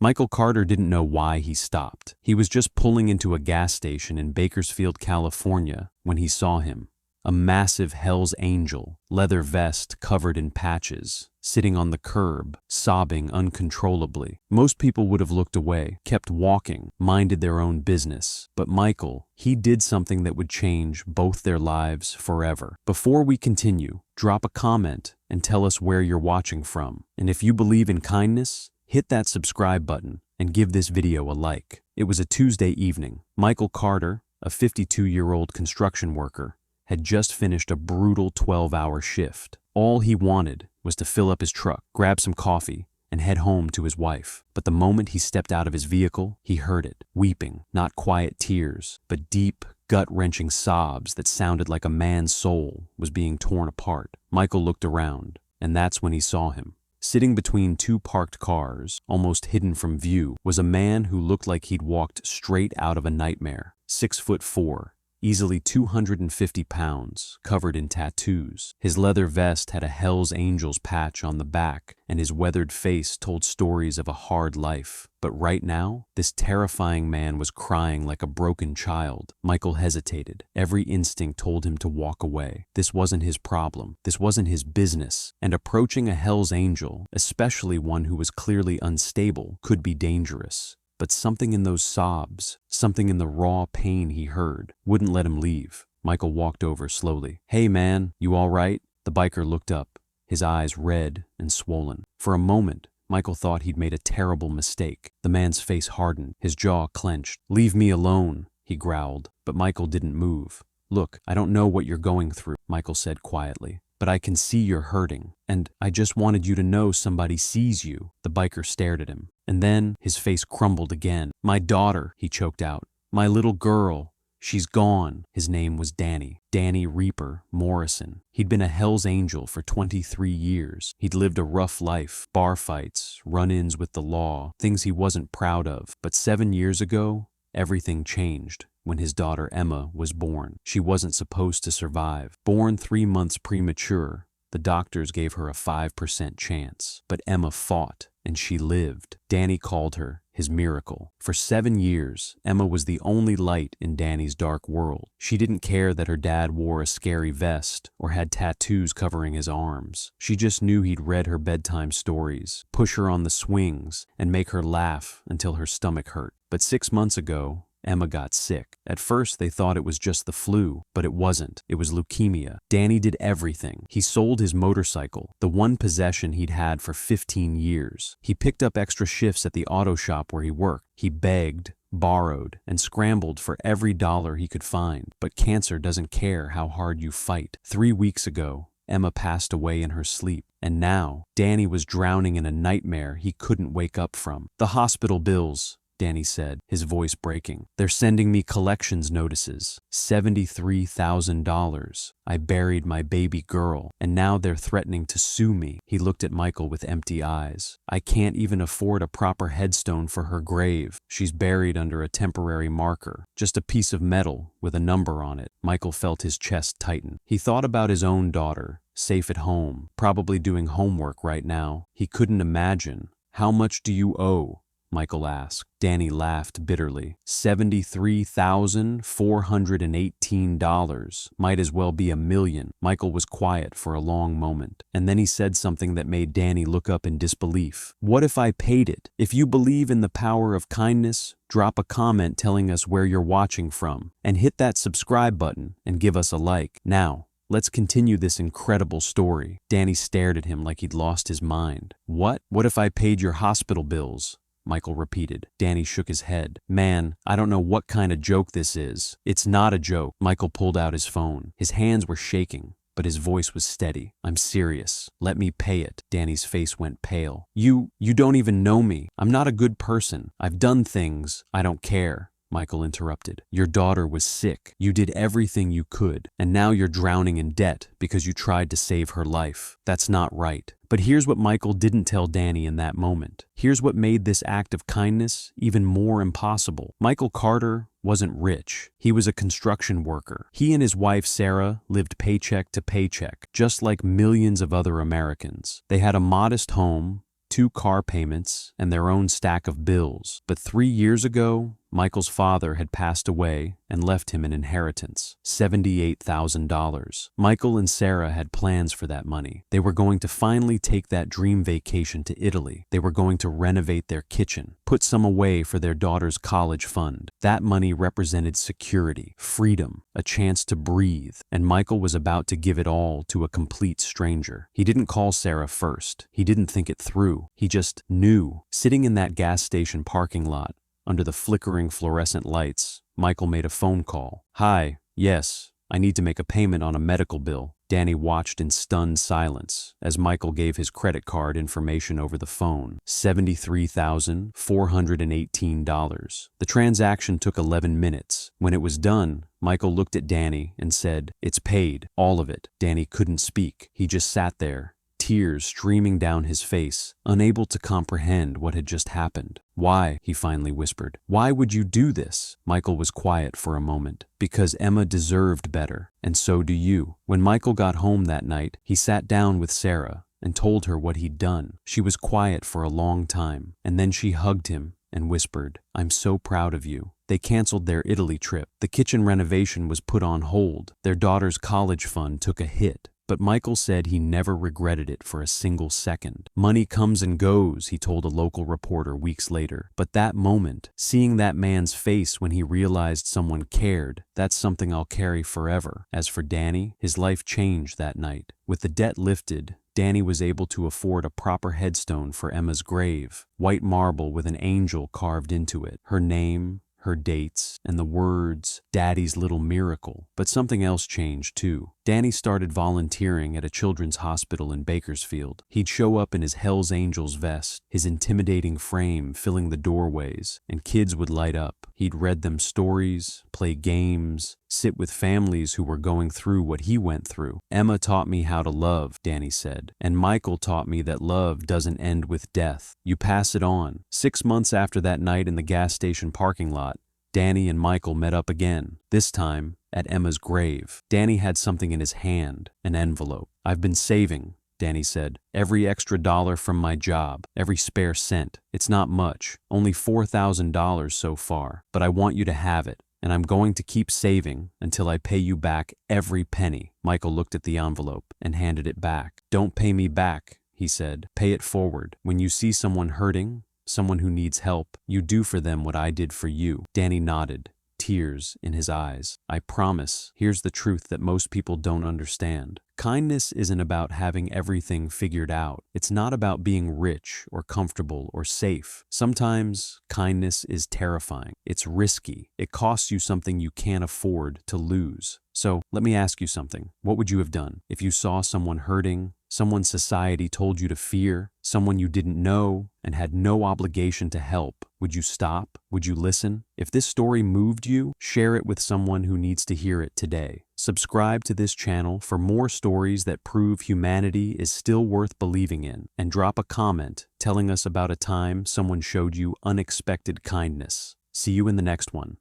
Michael Carter didn't know why he stopped. He was just pulling into a gas station in Bakersfield, California, when he saw him. A massive Hell's Angel, leather vest covered in patches, sitting on the curb, sobbing uncontrollably. Most people would have looked away, kept walking, minded their own business. But Michael, he did something that would change both their lives forever. Before we continue, drop a comment and tell us where you're watching from. And if you believe in kindness, hit that subscribe button and give this video a like. It was a Tuesday evening. Michael Carter, a 52-year-old construction worker, had just finished a brutal 12-hour shift. All he wanted was to fill up his truck, grab some coffee, and head home to his wife. But the moment he stepped out of his vehicle, he heard it, weeping, not quiet tears, but deep, gut-wrenching sobs that sounded like a man's soul was being torn apart. Michael looked around, and that's when he saw him. Sitting between two parked cars, almost hidden from view, was a man who looked like he'd walked straight out of a nightmare. 6'4", easily 250 pounds, covered in tattoos. His leather vest had a Hell's Angels patch on the back, and his weathered face told stories of a hard life. But right now, this terrifying man was crying like a broken child. Michael hesitated. Every instinct told him to walk away. This wasn't his problem. This wasn't his business. And approaching a Hell's Angel, especially one who was clearly unstable, could be dangerous. But something in those sobs, something in the raw pain he heard, wouldn't let him leave. Michael walked over slowly. "Hey man, you all right?" The biker looked up, his eyes red and swollen. For a moment, Michael thought he'd made a terrible mistake. The man's face hardened, his jaw clenched. "Leave me alone," he growled. But Michael didn't move. "Look, I don't know what you're going through," Michael said quietly. "But I can see you're hurting, and I just wanted you to know somebody sees you." The biker stared at him, and then his face crumbled again. "My daughter," he choked out. "My little girl. She's gone." His name was Danny. Danny Reaper Morrison. He'd been a Hell's Angel for 23 years. He'd lived a rough life, bar fights, run-ins with the law, things he wasn't proud of. But 7 years ago, everything changed. When his daughter Emma was born. She wasn't supposed to survive. Born 3 months premature, the doctors gave her a 5% chance. But Emma fought, and she lived. Danny called her his miracle. For 7 years, Emma was the only light in Danny's dark world. She didn't care that her dad wore a scary vest or had tattoos covering his arms. She just knew he'd read her bedtime stories, push her on the swings, and make her laugh until her stomach hurt. But 6 months ago, Emma got sick. At first, they thought it was just the flu, but it wasn't. It was leukemia. Danny did everything. He sold his motorcycle, the one possession he'd had for 15 years. He picked up extra shifts at the auto shop where he worked. He begged, borrowed, and scrambled for every dollar he could find. But cancer doesn't care how hard you fight. 3 weeks ago, Emma passed away in her sleep. And now, Danny was drowning in a nightmare he couldn't wake up from. "The hospital bills," Danny said, his voice breaking. "They're sending me collections notices. $73,000. I buried my baby girl, and now they're threatening to sue me." He looked at Michael with empty eyes. "I can't even afford a proper headstone for her grave. She's buried under a temporary marker, just a piece of metal with a number on it." Michael felt his chest tighten. He thought about his own daughter, safe at home, probably doing homework right now. He couldn't imagine. "How much do you owe?" Michael asked. Danny laughed bitterly. $73,418. Might as well be $1 million. Michael was quiet for a long moment, and then he said something that made Danny look up in disbelief. "What if I paid it? If you believe in the power of kindness, drop a comment telling us where you're watching from, and hit that subscribe button and give us a like. Now, let's continue this incredible story." Danny stared at him like he'd lost his mind. "What? What if I paid your hospital bills?" Michael repeated. Danny shook his head. "Man, I don't know what kind of joke this is." "It's not a joke." Michael pulled out his phone. His hands were shaking, but his voice was steady. "I'm serious. Let me pay it." Danny's face went pale. You don't even know me. I'm not a good person. I've done things. I don't care." Michael interrupted. "Your daughter was sick. You did everything you could, and now you're drowning in debt because you tried to save her life. That's not right." But here's what Michael didn't tell Danny in that moment. Here's what made this act of kindness even more impossible. Michael Carter wasn't rich. He was a construction worker. He and his wife Sarah lived paycheck to paycheck, just like millions of other Americans. They had a modest home, 2 car payments, and their own stack of bills. But 3 years ago, Michael's father had passed away and left him an inheritance, $78,000. Michael and Sarah had plans for that money. They were going to finally take that dream vacation to Italy. They were going to renovate their kitchen, put some away for their daughter's college fund. That money represented security, freedom, a chance to breathe, and Michael was about to give it all to a complete stranger. He didn't call Sarah first. He didn't think it through. He just knew. Sitting in that gas station parking lot, under the flickering fluorescent lights, Michael made a phone call. "Hi, yes, I need to make a payment on a medical bill." Danny watched in stunned silence as Michael gave his credit card information over the phone. $73,418. The transaction took 11 minutes. When it was done, Michael looked at Danny and said, "It's paid, all of it." Danny couldn't speak. He just sat there, tears streaming down his face, unable to comprehend what had just happened. "Why?" he finally whispered. "Why would you do this?" Michael was quiet for a moment. "Because Emma deserved better, and so do you." When Michael got home that night, he sat down with Sarah and told her what he'd done. She was quiet for a long time, and then she hugged him and whispered, "I'm so proud of you." They canceled their Italy trip. The kitchen renovation was put on hold. Their daughter's college fund took a hit. But Michael said he never regretted it for a single second. "Money comes and goes," he told a local reporter weeks later. "But that moment, seeing that man's face when he realized someone cared, that's something I'll carry forever." As for Danny, his life changed that night. With the debt lifted, Danny was able to afford a proper headstone for Emma's grave, white marble with an angel carved into it, her name, her dates, and the words, "Daddy's little miracle." But something else changed too. Danny started volunteering at a children's hospital in Bakersfield. He'd show up in his Hell's Angels vest, his intimidating frame filling the doorways, and kids would light up. He'd read them stories, play games, sit with families who were going through what he went through. "Emma taught me how to love," Danny said, "and Michael taught me that love doesn't end with death. You pass it on." 6 months after that night in the gas station parking lot, Danny and Michael met up again, this time at Emma's grave. Danny had something in his hand, an envelope. "I've been saving," Danny said. "Every extra dollar from my job, every spare cent. It's not much, only $4,000 so far, but I want you to have it. And I'm going to keep saving until I pay you back every penny." Michael looked at the envelope and handed it back. "Don't pay me back," he said. "Pay it forward. When you see someone hurting, someone who needs help, you do for them what I did for you." Danny nodded, tears in his eyes. "I promise." Here's the truth that most people don't understand. Kindness isn't about having everything figured out. It's not about being rich or comfortable or safe. Sometimes kindness is terrifying. It's risky. It costs you something you can't afford to lose. So let me ask you something. What would you have done if you saw someone hurting, someone society told you to fear, someone you didn't know and had no obligation to help? Would you stop? Would you listen? If this story moved you, share it with someone who needs to hear it today. Subscribe to this channel for more stories that prove humanity is still worth believing in, and drop a comment telling us about a time someone showed you unexpected kindness. See you in the next one.